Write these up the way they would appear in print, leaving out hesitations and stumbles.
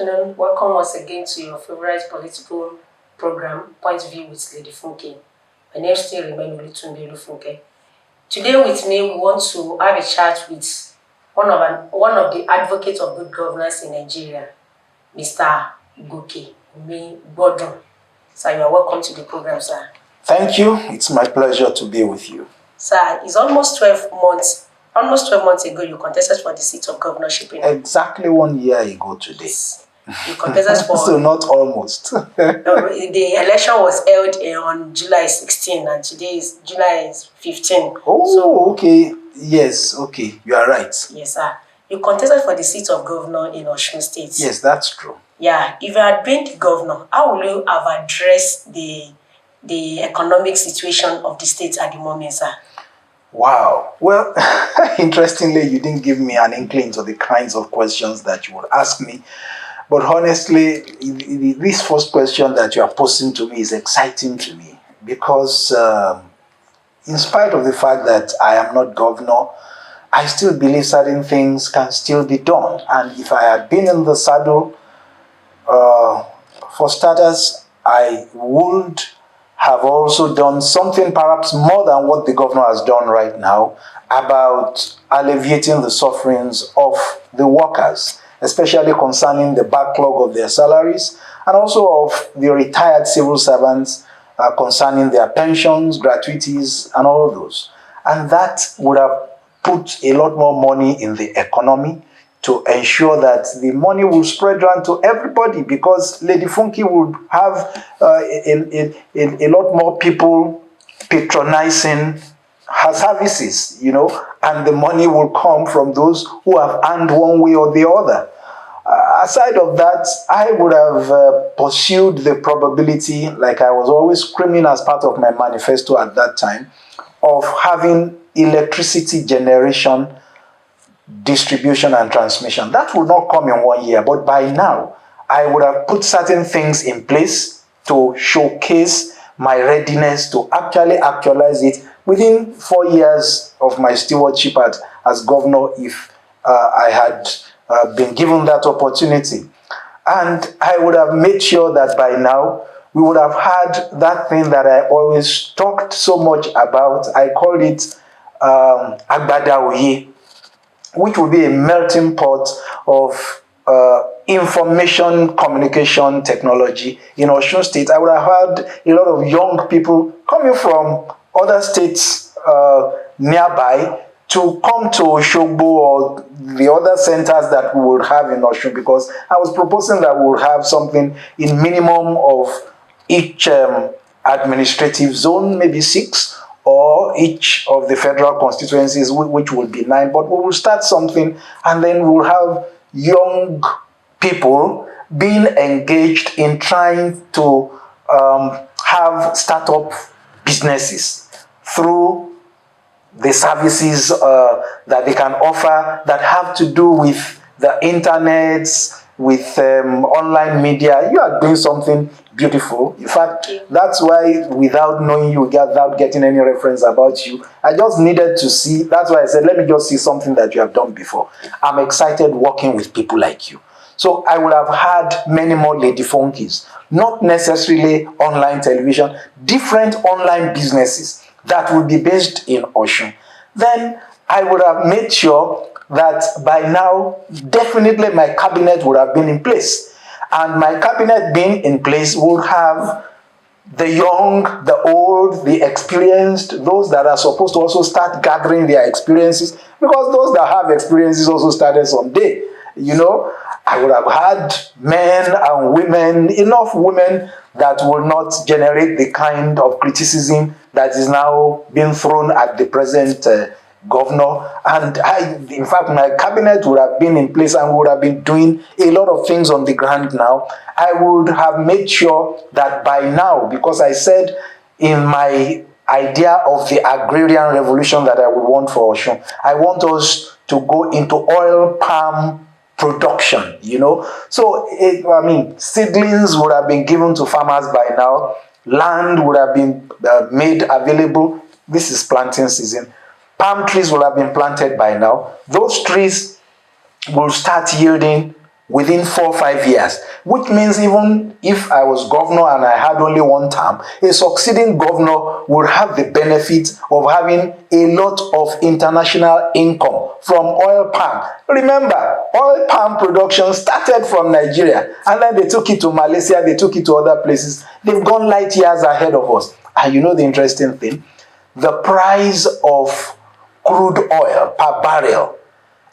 afternoon. Welcome once again to your favorite political program, Point of View with Lady Funke. My name still remains Olutunde Funke. Today with me, we want to have a chat with one of the advocates of good governance in Nigeria, Mr. Goke Omigbodun. Sir, you are welcome to the program, sir. Thank you. It's my pleasure to be with you. Sir, it's almost 12 months ago you contested for the seat of governorship in Exactly 1 year ago today. You contested for... So not almost. The election was held on July 16 and today is July 15. Oh, okay. Yes, okay. You are right. Yes, sir. You contested for the seat of governor in Osun State. Yes, that's true. Yeah. If you had been the governor, how will you have addressed the economic situation of the state at the moment, sir? Wow. Well, interestingly, you didn't give me an inkling to the kinds of questions that you would ask me. But honestly, this first question that you are posing to me is exciting to me because in spite of the fact that I am not governor, I still believe certain things can still be done. And if I had been in the saddle, for starters, I would have also done something perhaps more than what the governor has done right now about alleviating the sufferings of the workers, especially concerning the backlog of their salaries and also of the retired civil servants concerning their pensions, gratuities, and all those. And that would have put a lot more money in the economy to ensure that the money will spread around to everybody, because Lady Funke would have a lot more people patronizing her services, you know, and the money will come from those who have earned one way or the other. Aside of that, I would have pursued the probability, like I was always screaming as part of my manifesto at that time, of having electricity generation, distribution and transmission. That will not come in 1 year, but by now, I would have put certain things in place to showcase my readiness to actualize it within 4 years of my stewardship as governor if I had been given that opportunity. And I would have made sure that by now, we would have had that thing that I always talked so much about. I called it Agbada, which would be a melting pot of information communication technology in Osun State. I would have had a lot of young people coming from other states nearby to come to Oshogbo or the other centers that we would have in Osun, because I was proposing that we would have something in minimum of each administrative zone, maybe 6, or each of the federal constituencies, which will be 9. But we will start something, and then we will have young people being engaged in trying to have startup businesses through the services that they can offer that have to do with the internet, with online media. You are doing something beautiful. In fact, that's why without knowing you, without getting any reference about you, I just needed to see. That's why I said, let me just see something that you have done before. I'm excited working with people like you. So I would have had many more Lady Funkes, not necessarily online television, different online businesses that would be based in Osun. Then I would have made sure that by now, definitely my cabinet would have been in place. And my cabinet being in place would have the young, the old, the experienced, those that are supposed to also start gathering their experiences, because those that have experiences also started someday. You know, I would have had men and women, enough women that will not generate the kind of criticism that is now being thrown at the present governor. And in fact, my cabinet would have been in place and would have been doing a lot of things on the ground now. I would have made sure that by now, because I said in my idea of the agrarian revolution that I would want for Osun, I want us to go into oil palm production, you know. So, seedlings would have been given to farmers by now. Land would have been made available. This is planting season. Palm trees will have been planted by now. Those trees will start yielding within 4 or 5 years, which means even if I was governor and I had only one term, a succeeding governor would have the benefit of having a lot of international income from oil palm. Remember, oil palm production started from Nigeria, and then they took it to Malaysia, they took it to other places. They've gone light years ahead of us. And you know the interesting thing? The price of crude oil per barrel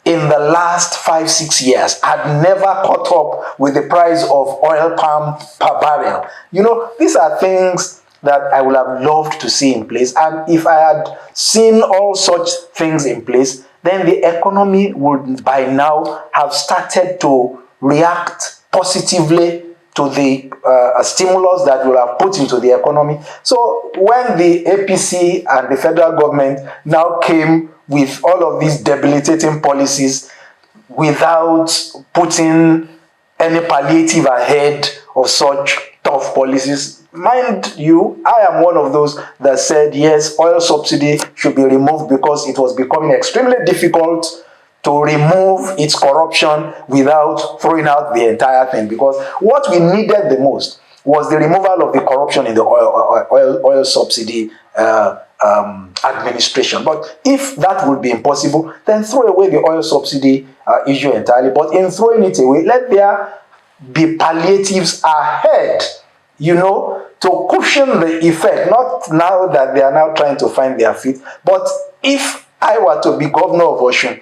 in the last 5-6 years had never caught up with the price of oil palm per barrel. You know, these are things that I would have loved to see in place. And if I had seen all such things in place, then the economy would by now have started to react positively to the stimulus that will have put into the economy. So when the APC and the federal government now came with all of these debilitating policies without putting any palliative ahead of such tough policies, mind you, I am one of those that said, yes, oil subsidy should be removed because it was becoming extremely difficult to remove its corruption without throwing out the entire thing. Because what we needed the most was the removal of the corruption in the oil subsidy administration. But if that would be impossible, then throw away the oil subsidy issue entirely. But in throwing it away, let there be palliatives ahead, you know, to cushion the effect. Not now that they are now trying to find their feet, but if I were to be governor of Osun,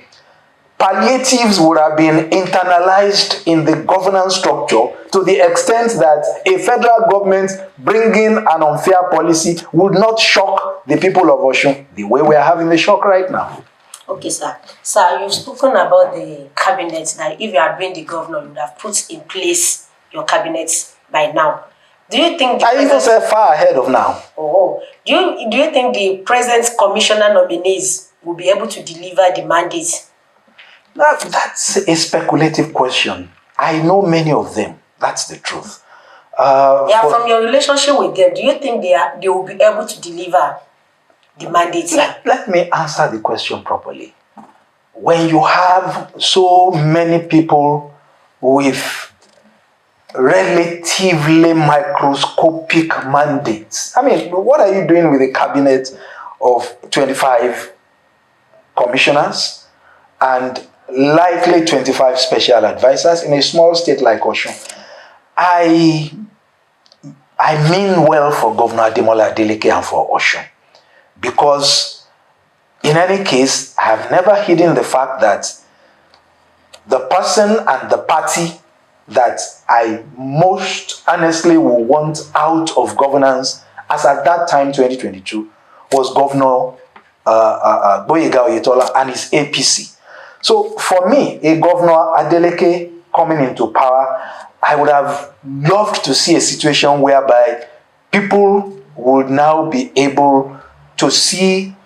palliatives would have been internalized in the governance structure to the extent that a federal government bringing an unfair policy would not shock the people of Osun the way we are having the shock right now. Okay, sir. Sir, you've spoken about the cabinet, that if you had been the governor, you would have put in place your cabinet by now. Do you think I even said far ahead of now. Oh, do you think the present commissioner nominees will be able to deliver the mandate? That's a speculative question. I know many of them. That's the truth. From your relationship with them, do you think they will be able to deliver the mandate? Let me answer the question properly. When you have so many people with relatively microscopic mandates, I mean, what are you doing with a cabinet of 25 commissioners and likely 25 special advisors in a small state like Osun? I mean well for Governor Adeleke and for Osun, because in any case, I have never hidden the fact that the person and the party that I most honestly will want out of governance, as at that time, 2022, was Governor Goke Omigbodun and his APC. So for me, a Governor Adeleke coming into power, I would have loved to see a situation whereby people would now be able to see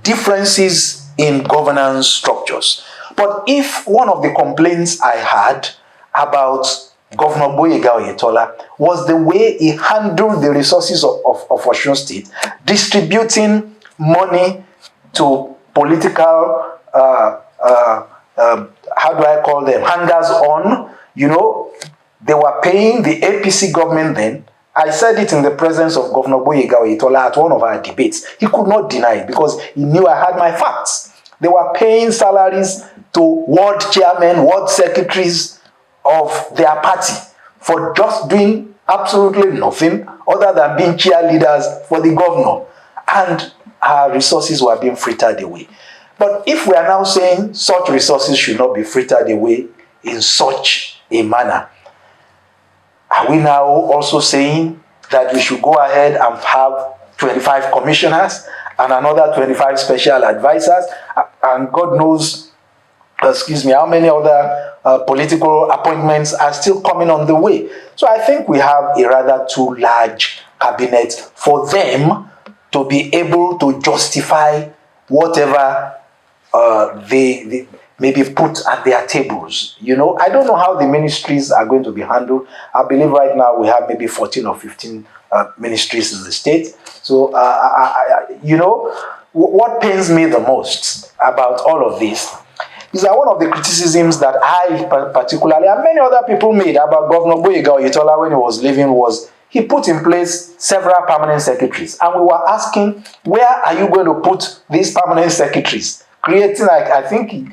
differences in governance structures. But if one of the complaints I had about Governor Goke Omigbodun was the way he handled the resources of Osun State, distributing money to political, how do I call them, hangers on, you know, they were paying the APC government then. I said it in the presence of Governor Goke Omigbodun at one of our debates. He could not deny it because he knew I had my facts. They were paying salaries to ward chairmen, ward secretaries of their party for just doing absolutely nothing other than being cheerleaders for the governor. And our resources were being frittered away. But if we are now saying such resources should not be frittered away in such a manner, are we now also saying that we should go ahead and have 25 commissioners and another 25 special advisors, and God knows, how many other political appointments are still coming on the way? So I think we have a rather too large cabinet for them to be able to justify whatever they maybe put at their tables. You know, I don't know how the ministries are going to be handled. I believe right now we have maybe 14 or 15 ministries in the state. So, you know, what pains me the most about all of this is that one of the criticisms that I particularly and many other people made about Governor Goke Omigbodun when he was living was he put in place several permanent secretaries, and we were asking, where are you going to put these permanent secretaries? Creating, like, I think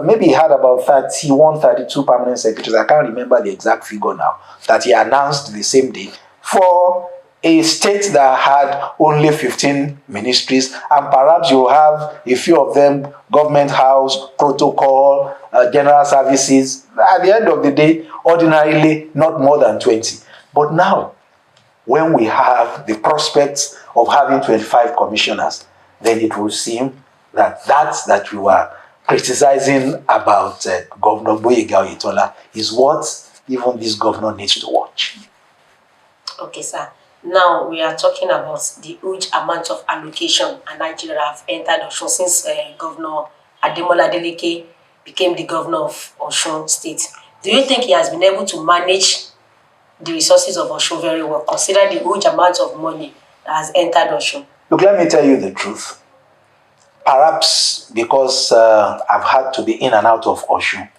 maybe he had about 31, 32 permanent secretaries. I can't remember the exact figure now, that he announced the same day for a state that had only 15 ministries, and perhaps you have a few of them, government house, protocol, general services. At the end of the day, ordinarily not more than 20. But now, when we have the prospects of having 25 commissioners, then it will seem that we were criticizing about Governor Goke Omigbodun is what even this governor needs to watch. Okay, sir. Now we are talking about the huge amount of allocation and Nigeria have entered Osun since Governor Adeleke became the governor of Osun State. Do you think he has been able to manage the resources of Osun very well, considering the huge amount of money that has entered Osun? Look, let me tell you the truth. Perhaps because I've had to be in and out of Osun,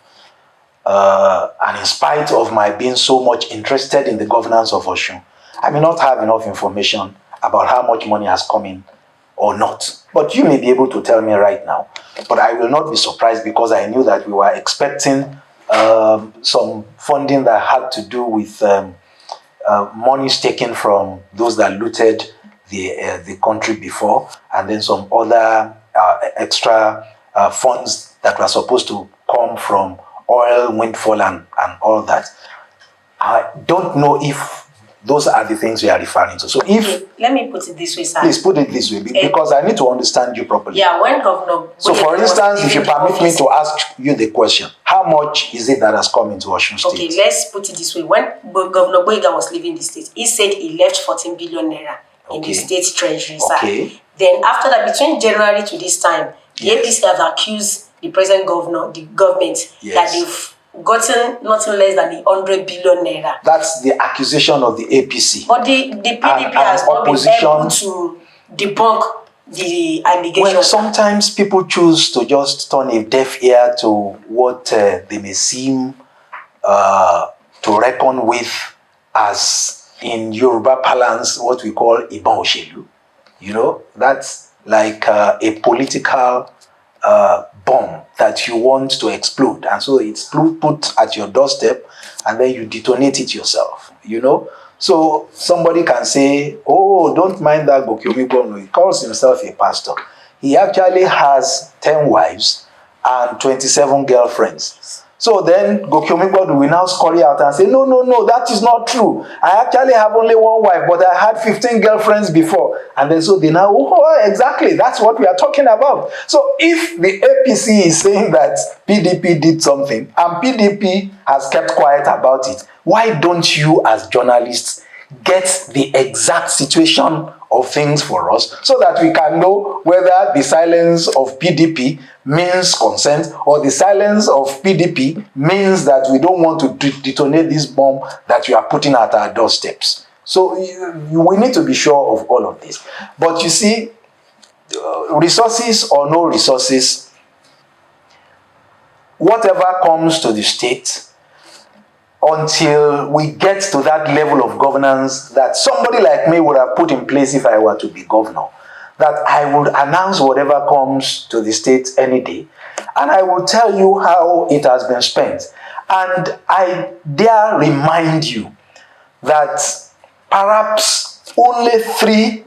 and in spite of my being so much interested in the governance of Osun, I may not have enough information about how much money has come in or not. But you may be able to tell me right now. But I will not be surprised, because I knew that we were expecting some funding that had to do with monies taken from those that looted the country before, and then some other extra funds that were supposed to come from oil windfall and all that. I don't know if those are the things we are referring to. So if... Let me put it this way, sir. Please put it this way, because I need to understand you properly. Yeah, when Governor... So for instance, if you permit me to ask you the question, how much is it that has come into Osun State? Okay, let's put it this way. When Governor Goke was leaving the state, he said he left 14 billion naira in the state treasury, sir. Okay. Then after that, between January to this time, the APC have accused the present governor, the government, that they've gotten nothing less than 100 billion naira. That's the accusation of the APC. But the PDP has not been able to debunk the allegation. Well, sometimes people choose to just turn a deaf ear to what they may seem to reckon with as, in Yoruba parlance, what we call Ibon Oshelu. You know, that's like a political bomb that you want to explode, and so it's put at your doorstep, and then you detonate it yourself, you know. So somebody can say, oh, don't mind that Goke Omigbodun, he calls himself a pastor. He actually has 10 wives and 27 girlfriends. So then Goke Omigbodun will now scurry out and say, no, that is not true. I actually have only one wife, but I had 15 girlfriends before. And then so they now, oh, exactly, that's what we are talking about. So if the APC is saying that PDP did something and PDP has kept quiet about it, why don't you as journalists get the exact situation of things for us, so that we can know whether the silence of PDP means consent, or the silence of PDP means that we don't want to detonate this bomb that you are putting at our doorsteps. So we need to be sure of all of this. But you see, resources or no resources, whatever comes to the state, until we get to that level of governance that somebody like me would have put in place if I were to be governor, that I would announce whatever comes to the state any day, and I will tell you how it has been spent. And I dare remind you that perhaps only 3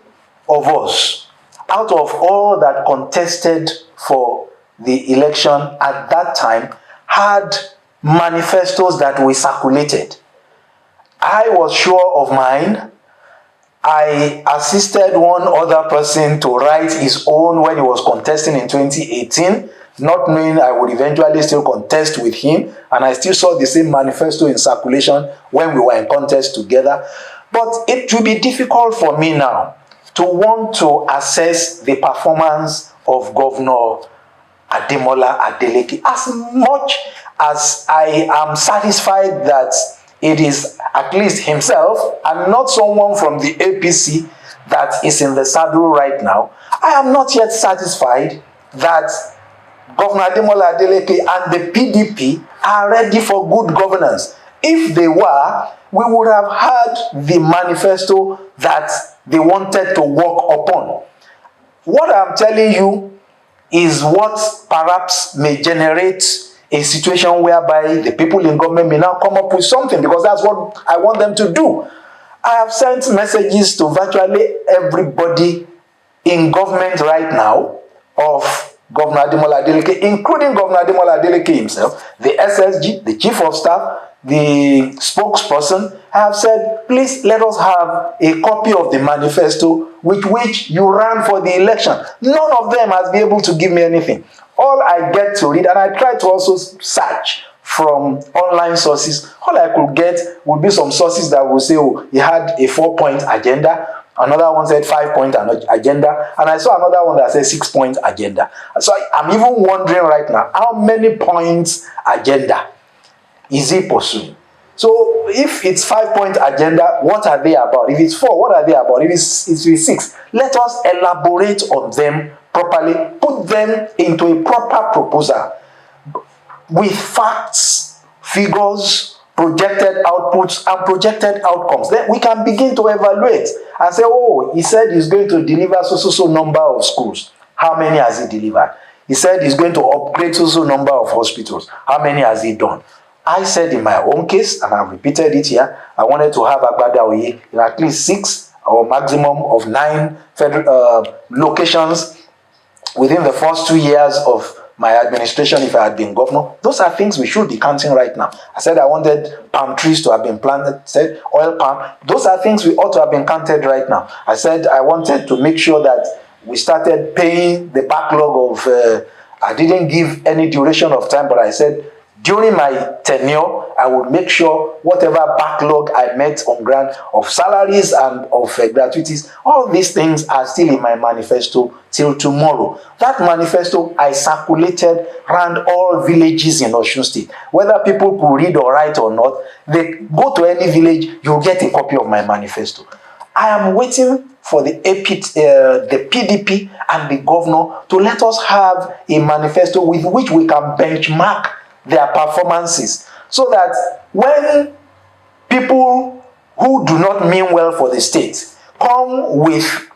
of us, out of all that contested for the election at that time, had manifestos that we circulated. I was sure of mine. I assisted one other person to write his own when he was contesting in 2018, not knowing I would eventually still contest with him, and I still saw the same manifesto in circulation when we were in contest together. But it will be difficult for me now to want to assess the performance of Governor Adeleke, as much as I am satisfied that it is at least himself and not someone from the APC that is in the saddle right now. I am not yet satisfied that Governor Ademola Adeleke and the PDP are ready for good governance. If they were, we would have had the manifesto that they wanted to work upon. What I'm telling you is what perhaps may generate a situation whereby the people in government may now come up with something, because that's what I want them to do. I have sent messages to virtually everybody in government right now of Governor Ademola Adeleke, including Governor Ademola Adeleke himself, the SSG, the Chief of Staff, the spokesperson. I have said, please let us have a copy of the manifesto with which you ran for the election. None of them has been able to give me anything. All I get to read, and I try to also search from online sources, all I could get would be some sources that will say, oh, he had a 4-point agenda. Another one said 5-point agenda. And I saw another one that said 6-point agenda. So I'm even wondering right now, how many points agenda is he pursuing? So if it's 5-point agenda, what are they about? If it's 4, what are they about? If it's 6, let us elaborate on them properly, put them into a proper proposal with facts, figures, projected outputs, and projected outcomes. Then we can begin to evaluate and say, oh, he said he's going to deliver so number of schools. How many has he delivered? He said he's going to upgrade so number of hospitals. How many has he done? I said in my own case, and I've repeated it here, I wanted to have Agbada Oye in at least 6 or maximum of 9 federal locations within the first 2 years of my administration if I had been governor. Those are things we should be counting right now. I said I wanted palm trees to have been planted, said oil palm. Those are things we ought to have been counted right now. I said I wanted to make sure that we started paying the backlog of, I didn't give any duration of time, but I said during my tenure, I would make sure whatever backlog I met on ground of salaries and of gratuities, all these things are still in my manifesto till tomorrow. That manifesto I circulated around all villages in Osun State. Whether people could read or write or not, they go to any village, you'll get a copy of my manifesto. I am waiting for the PDP and the governor to let us have a manifesto with which we can benchmark their performances, so that when people who do not mean well for the state come with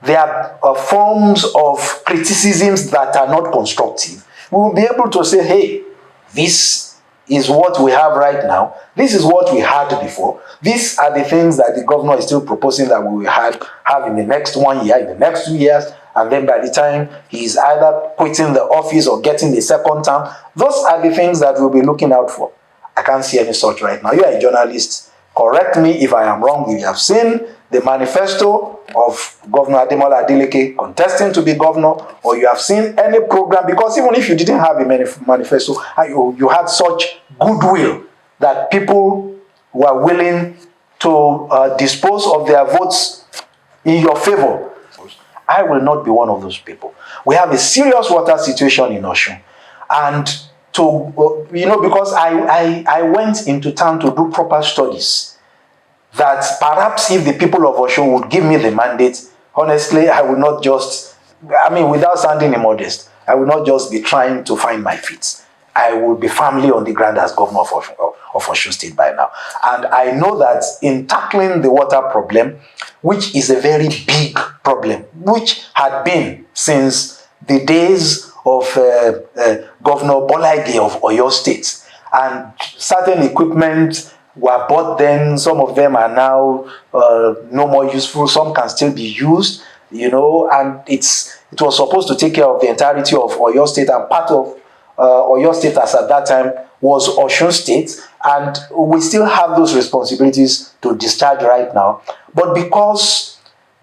their forms of criticisms that are not constructive, we will be able to say, hey, this is what we have right now, this is what we had before, these are the things that the governor is still proposing that we will have in the next 1 year, in the next 2 years, and then by the time he's either quitting the office or getting the second term, those are the things that we'll be looking out for. I can't see any such right now. You are a journalist. Correct me if I am wrong. You have seen the manifesto of Governor Ademola Adeleke contesting to be governor, or you have seen any program, because even if you didn't have a manifesto, you had such goodwill that people were willing to dispose of their votes in your favor. I will not be one of those people. We have a serious water situation in Osun. And because I went into town to do proper studies, that perhaps if the people of Osun would give me the mandate, honestly, I would not just, without sounding immodest, I would not just be trying to find my feet. I would be firmly on the ground as governor of Osun State by now. And I know that in tackling the water problem, which is a very big problem, which had been since the days of Governor Bolaige of Oyo State, and certain equipment were bought then, some of them are now no more useful, some can still be used, and it was supposed to take care of the entirety of Oyo State, and part of Oyo State as at that time was Osun State, and we still have those responsibilities to discharge right now. But because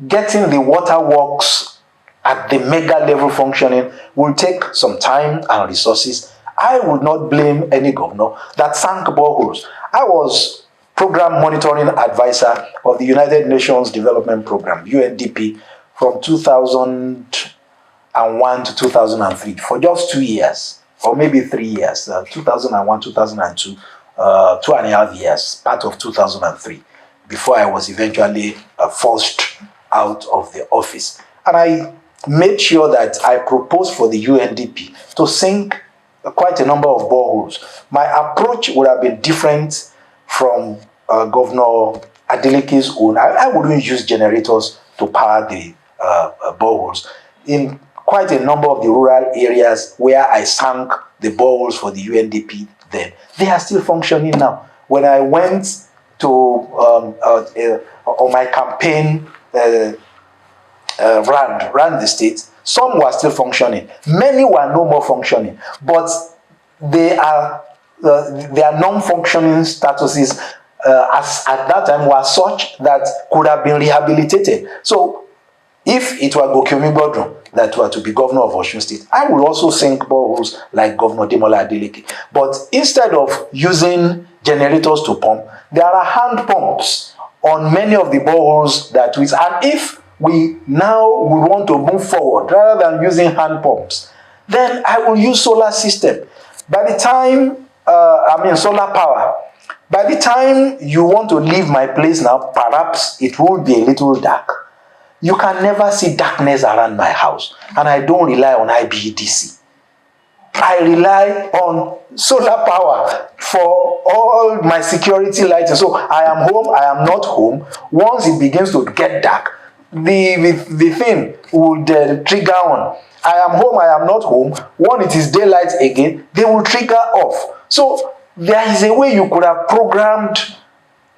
getting the water works at the mega level functioning will take some time and resources, I would not blame any governor that sank boreholes. I was program monitoring advisor of the United Nations Development Program, UNDP, from 2001 to 2003 for just 2 years, or maybe 3 years, 2001, 2002, 2.5 years, part of 2003, before I was eventually forced out of the office. And made sure that I proposed for the UNDP to sink quite a number of boreholes. My approach would have been different from Governor Adeleke's own. I wouldn't use generators to power the boreholes. In quite a number of the rural areas where I sank the boreholes for the UNDP then, they are still functioning now. When I went to on my campaign, ran the state, some were still functioning. Many were no more functioning, but they are their non-functioning statuses as at that time were such that could have been rehabilitated. So if it were Goke Omigbodun that were to be governor of Osun State, I would also sink boreholes like Governor Demola Adeleke. But instead of using generators to pump, there are hand pumps on many of the boreholes that we. And if we now would want to move forward rather than using hand pumps, then I will use solar system. By the time, solar power. By the time you want to leave my place now, perhaps it will be a little dark. You can never see darkness around my house. And I don't rely on IBEDC. I rely on solar power for all my security lighting. So I am home, I am not home. Once it begins to get dark, the thing would trigger on. I am home, I am not home. When it is daylight again, they will trigger off. So there is a way you could have programmed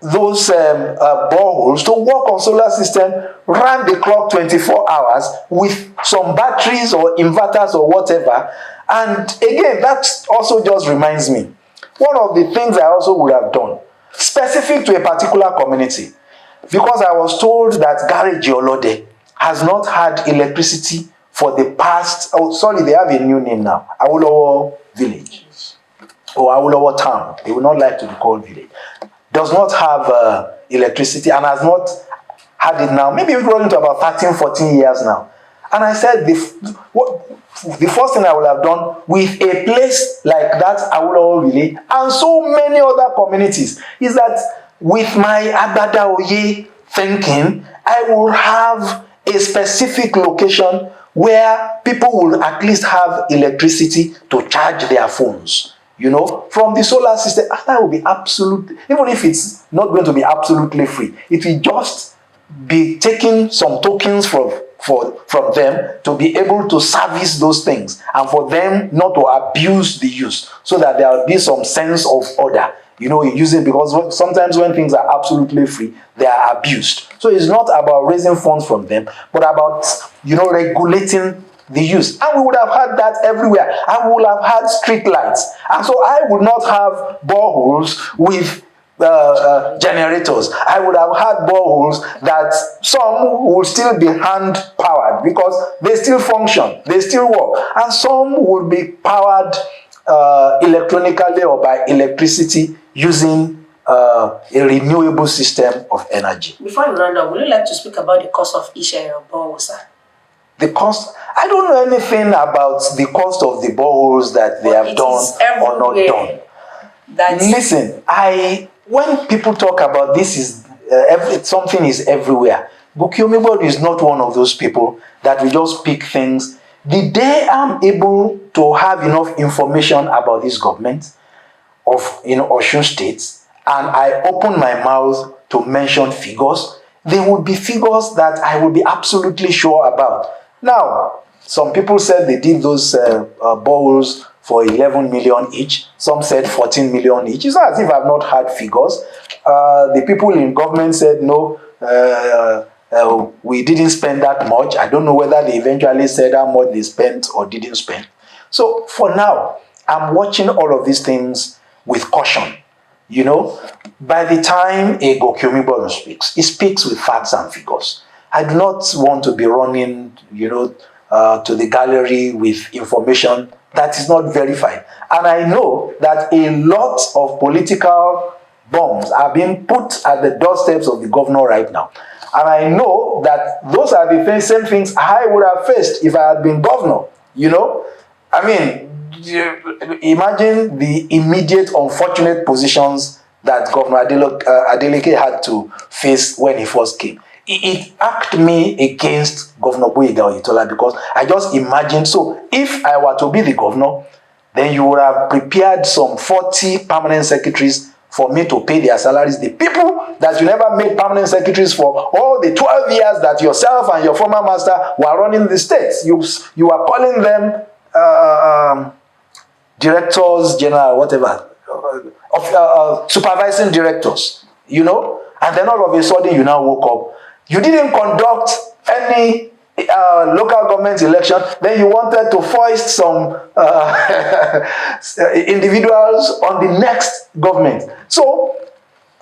those boreholes to work on solar system, run the clock 24 hours with some batteries or inverters or whatever. And again, that also just reminds me, one of the things I also would have done, specific to a particular community, because I was told that Garage Olode has not had electricity for the past, they have a new name now, Awolowo Village or Awolowo Town. They would not like to be called village. Does not have electricity and has not had it now. Maybe we've grown into about 13, 14 years now. And I said, the first thing I would have done with a place like that, Awolowo Village, and so many other communities, is that with my Agbada Oye thinking, I will have a specific location where people will at least have electricity to charge their phones. From the solar system, that will be absolute, even if it's not going to be absolutely free, it will just be taking some tokens from them to be able to service those things and for them not to abuse the use, so that there will be some sense of order, using, because sometimes when things are absolutely free, they are abused. So it's not about raising funds from them, but about, regulating the use. And we would have had that everywhere. And we would have had street lights. And so I would not have boreholes with generators. I would have had boreholes that some will still be hand powered because they still function, they still work. And some will be powered electronically or by electricity using a renewable system of energy. Before you run down, would you like to speak about the cost of each borehole, sir? The cost, I don't know anything about the cost of the boreholes that they have done or not done. Listen, when people talk about this is something is everywhere. Goke Omigbodun is not one of those people that will just pick things. The day I'm able to have enough information about this government of Osun State, and I open my mouth to mention figures, there would be figures that I would be absolutely sure about. Now, some people said they did those boreholes for 11 million each. Some said 14 million each. It's not as if I've not had figures. The people in government said, no, we didn't spend that much. I don't know whether they eventually said how much they spent or didn't spend. So for now, I'm watching all of these things with caution. By the time a Goke Omigbodun speaks, he speaks with facts and figures. I do not want to be running, to the gallery with information that is not verified. And I know that a lot of political bombs are being put at the doorsteps of the governor right now. And I know that those are the same things I would have faced if I had been governor, imagine the immediate unfortunate positions that Governor Adeleke had to face when he first came. it acted me against Governor Boyega Oyetola, because I just imagined, so if I were to be the governor, then you would have prepared some 40 permanent secretaries for me to pay their salaries. The people that you never made permanent secretaries for all the 12 years that yourself and your former master were running the states. You are calling them directors, general, whatever, supervising directors, and then all of a sudden you now woke up. You didn't conduct any local government election, then you wanted to foist some individuals on the next government. So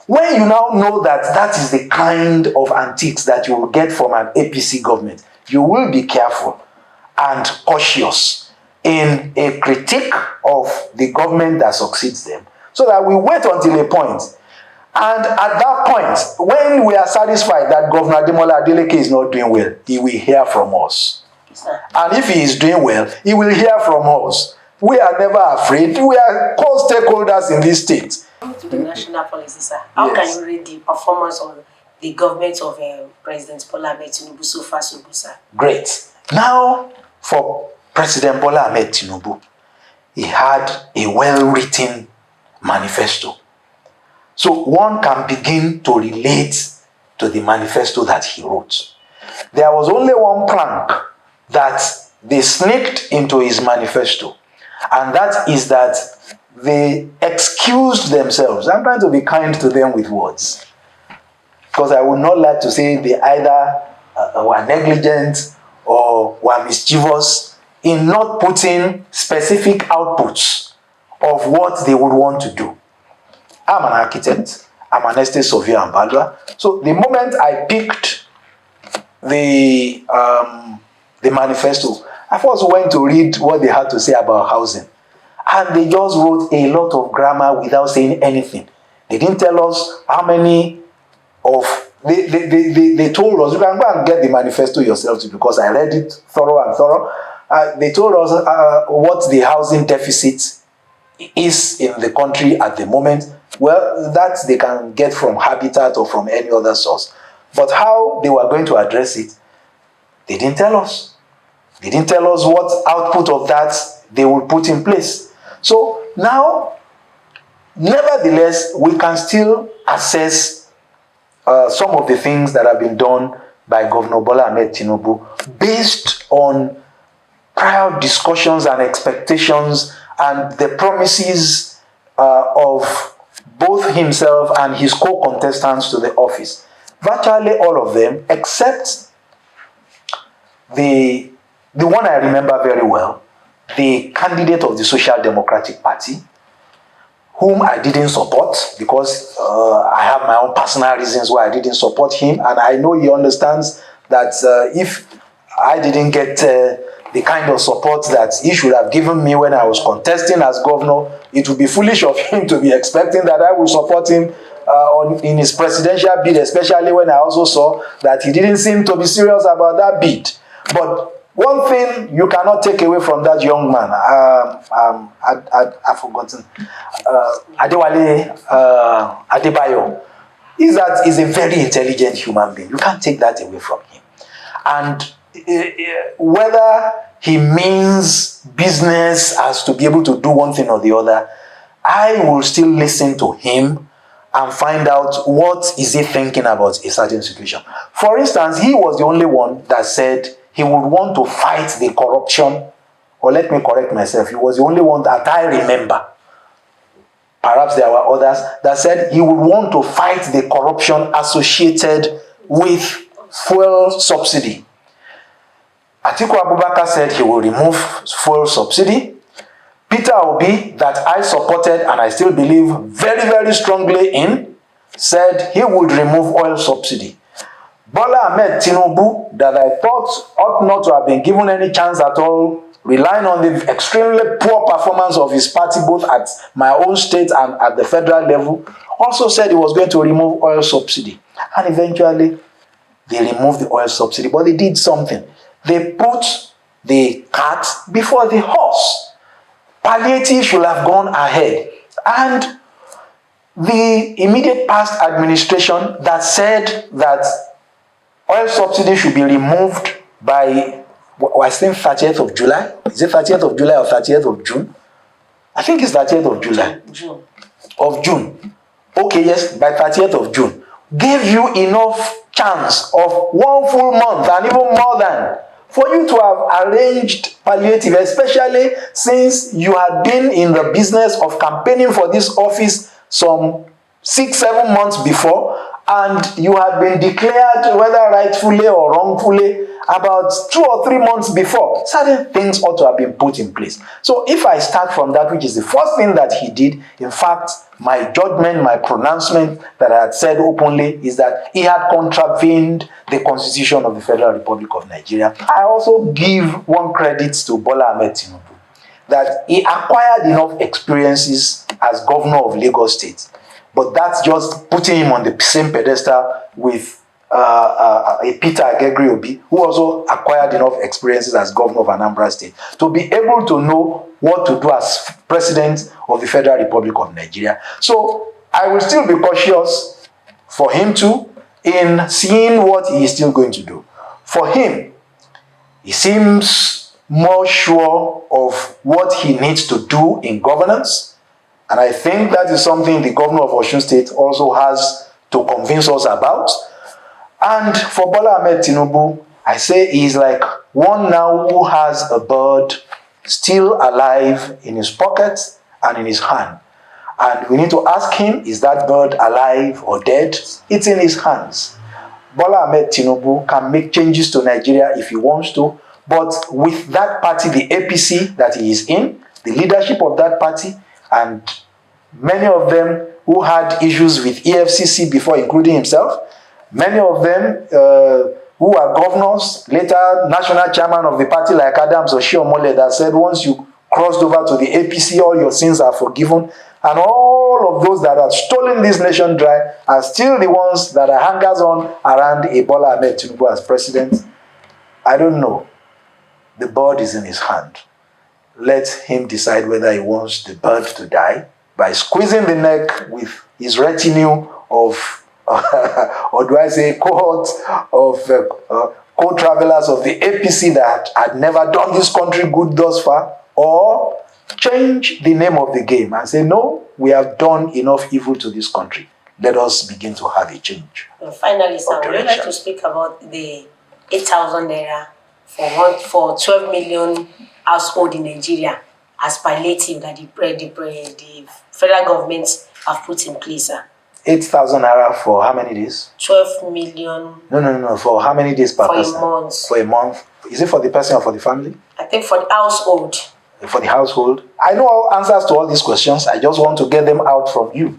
when you now know that that is the kind of antiques that you will get from an APC government, you will be careful and cautious in a critique of the government that succeeds them, so that we wait until a point. And at that point, when we are satisfied that Governor Ademola Adeleke is not doing well, he will hear from us. And if he is doing well, he will hear from us. We are never afraid. We are co-stakeholders in this state. To the national policy, sir. How can you read the performance of the government of President Bola Ahmed Tinubu so far, so good, sir? Great. Now, for President Bola Ahmed Tinubu, he had a well-written manifesto. So one can begin to relate to the manifesto that he wrote. There was only one plank that they sneaked into his manifesto, and that is that they excused themselves. I'm trying to be kind to them with words, because I would not like to say they either were negligent or were mischievous in not putting specific outputs of what they would want to do. I'm an architect, I'm an estate surveyor and valuer. So the moment I picked the manifesto, I first went to read what they had to say about housing. And they just wrote a lot of grammar without saying anything. They didn't tell us how many of... They told us, you can go and get the manifesto yourself too, because I read it thorough. They told us what the housing deficit is in the country at the moment. Well, that they can get from Habitat or from any other source. But how they were going to address it, they didn't tell us. They didn't tell us what output of that they will put in place. So now, nevertheless, we can still assess some of the things that have been done by Governor Bola Ahmed Tinubu based on prior discussions and expectations and the promises of both himself and his co-contestants to the office. Virtually all of them, except the one I remember very well, the candidate of the Social Democratic Party, whom I didn't support because I have my own personal reasons why I didn't support him, and I know he understands that if I didn't get the kind of support that he should have given me when I was contesting as governor, it would be foolish of him to be expecting that I will support him in his presidential bid, especially when I also saw that he didn't seem to be serious about that bid. But one thing you cannot take away from that young man, I've forgotten, Adewale Adebayo, is that he's a very intelligent human being. You can't take that away from him. And whether he means business as to be able to do one thing or the other, I will still listen to him and find out what is he thinking about a certain situation. For instance, he was the only one that said he would want to fight the corruption, or let me correct myself, he was the only one that I remember, perhaps there were others, that said he would want to fight the corruption associated with fuel subsidy. Atiku Abubakar said he will remove fuel subsidy. Peter Obi, that I supported and I still believe very, very strongly in, said he would remove oil subsidy. Bola Ahmed Tinubu, that I thought ought not to have been given any chance at all, relying on the extremely poor performance of his party, both at my own state and at the federal level, also said he was going to remove oil subsidy. And eventually, they removed the oil subsidy, but they did something. They put the cart before the horse. Palliative should have gone ahead. And the immediate past administration that said that oil subsidy should be removed by, I think, 30th of July. Is it 30th of July or 30th of June? I think it's 30th of July. June. Of June. Okay, yes, by 30th of June. Gave you enough chance of 1 full month and even more than for you to have arranged palliative, especially since you had been in the business of campaigning for this office some 6-7 months before, and you had been declared, whether rightfully or wrongfully, about 2 or 3 months before. Certain things ought to have been put in place. So if I start from that, which is the first thing that he did, in fact, my judgment, my pronouncement that I had said openly is that he had contravened the Constitution of the Federal Republic of Nigeria. I also give one credit to Bola Ahmed Tinubu, that he acquired enough experiences as governor of Lagos State. But that's just putting him on the same pedestal with a Peter Agegri-Obi, who also acquired enough experiences as governor of Anambra State to be able to know what to do as president of the Federal Republic of Nigeria. So I will still be cautious for him too in seeing what he is still going to do. For him, he seems more sure of what he needs to do in governance. And I think that is something the governor of Osun State also has to convince us about. And for Bola Ahmed Tinubu, I say he's like one now who has a bird still alive in his pocket and in his hand. And we need to ask him, is that bird alive or dead? It's in his hands. Bola Ahmed Tinubu can make changes to Nigeria if he wants to, but with that party, the APC that he is in, the leadership of that party, and many of them who had issues with EFCC before, including himself, many of them who are governors, later national chairman of the party like Adams Oshiomhole, that said once you crossed over to the APC, all your sins are forgiven. And all of those that have stolen this nation dry are still the ones that are hangers on around Bola Ahmed Tinubu as president. I don't know. The bird is in his hand. Let him decide whether he wants the bird to die by squeezing the neck with his retinue of or do I say cohort of co-travelers of the APC that had never done this country good thus far, or change the name of the game and say, no, we have done enough evil to this country. Let us begin to have a change. Finally, sir, would you like to speak about the 8,000 naira for 12 million households in Nigeria as palliative that the federal government have put in place, sir? 8,000 naira for how many days? 12 million. No. For how many days per person? For a month. For a month. Is it for the person or for the family? I think for the household. For the household. I know all answers to all these questions. I just want to get them out from you.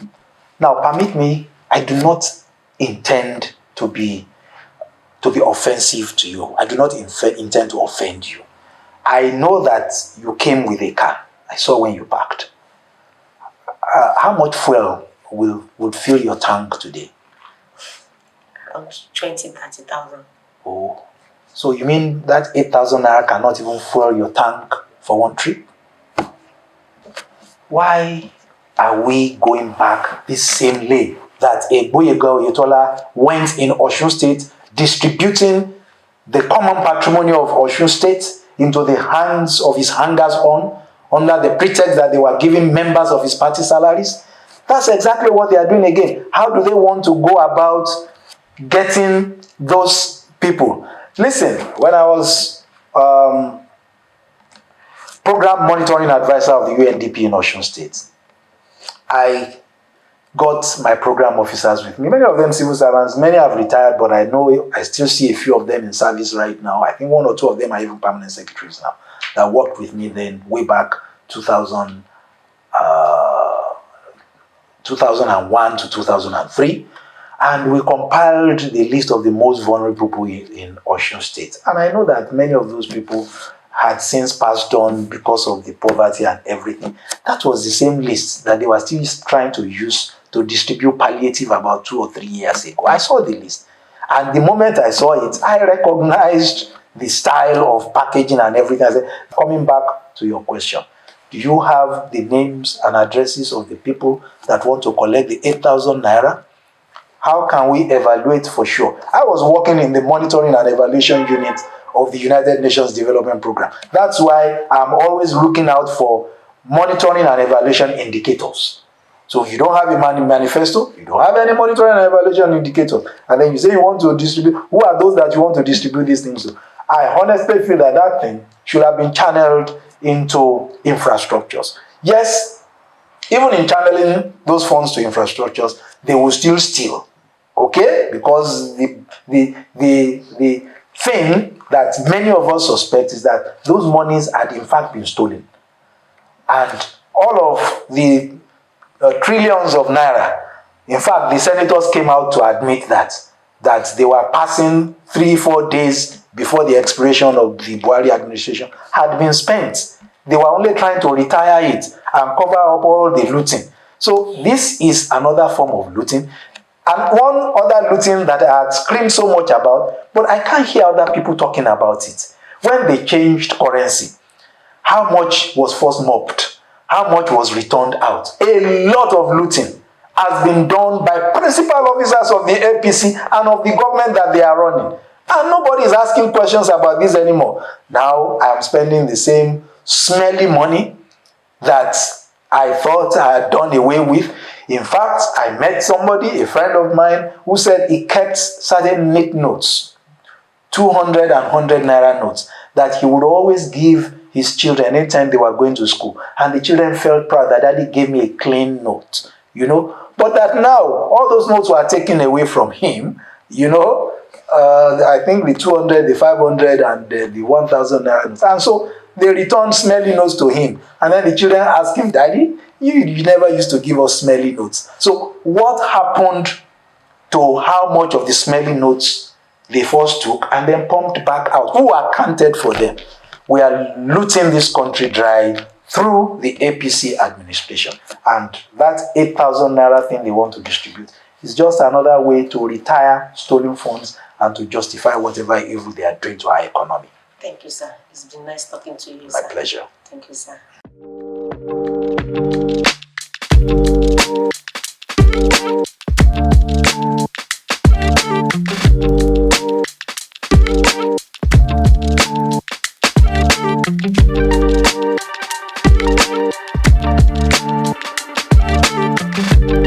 Now, permit me, I do not intend to be offensive to you. I do not intend to offend you. I know that you came with a car. I saw when you parked. How much fuel would fill your tank today? Around 20,000-30,000. Oh, so you mean that 8,000 naira cannot even fuel your tank for one trip? Why are we going back this same lane that Gboyega Oyetola went in Osun State, distributing the common patrimony of Osun State into the hands of his hangers-on under the pretext that they were giving members of his party salaries? That's exactly what they are doing again. How do they want to go about getting those people? Listen, when I was program monitoring advisor of the UNDP in Osun State, I got my program officers with me. Many of them civil servants, many have retired, but I know I still see a few of them in service right now. I think 1 or 2 of them are even permanent secretaries now that worked with me then way back 2001 to 2003, and we compiled the list of the most vulnerable people in Osun State. And I know that many of those people had since passed on because of the poverty and everything. That was the same list that they were still trying to use to distribute palliative about 2 or 3 years ago. I saw the list. And the moment I saw it, I recognized the style of packaging and everything. I said, coming back to your question, do you have the names and addresses of the people that want to collect the 8,000 naira? how can we evaluate for sure? I was working in the monitoring and evaluation unit of the United Nations Development Program. That's why I'm always looking out for monitoring and evaluation indicators. So if you don't have a manifesto, you don't have any monitoring and evaluation indicators, and then you say you want to distribute, who are those that you want to distribute these things to? I honestly feel that that thing should have been channeled into infrastructures. Yes, even in channeling those funds to infrastructures, they will still steal. Okay? Because the thing that many of us suspect is that those monies had in fact been stolen. And all of the trillions of naira, in fact, the senators came out to admit that they were passing 3-4 days before the expiration of the Buhari administration had been spent. They were only trying to retire it and cover up all the looting. So this is another form of looting. And one other looting that I had screamed so much about, but I can't hear other people talking about it. When they changed currency, how much was first mopped? How much was returned out? A lot of looting has been done by principal officers of the APC and of the government that they are running. And nobody is asking questions about this anymore. Now I am spending the same smelly money that I thought I had done away with. In fact, I met somebody, a friend of mine, who said he kept certain neat notes, 200 and 100 naira notes, that he would always give his children anytime they were going to school. And the children felt proud that daddy gave me a clean note, you know. But that now, all those notes were taken away from him, you know. I think the 200, the 500, and the 1,000 naira notes. And so they returned smelly notes to him. And then the children asked him, Daddy, you never used to give us smelly notes. So what happened to how much of the smelly notes they first took and then pumped back out? Who accounted for them? We are looting this country dry through the APC administration. And that 8,000 naira thing they want to distribute is just another way to retire stolen funds and to justify whatever evil they are doing to our economy. Thank you, sir. It's been nice talking to you, My sir. pleasure. Thank you, sir.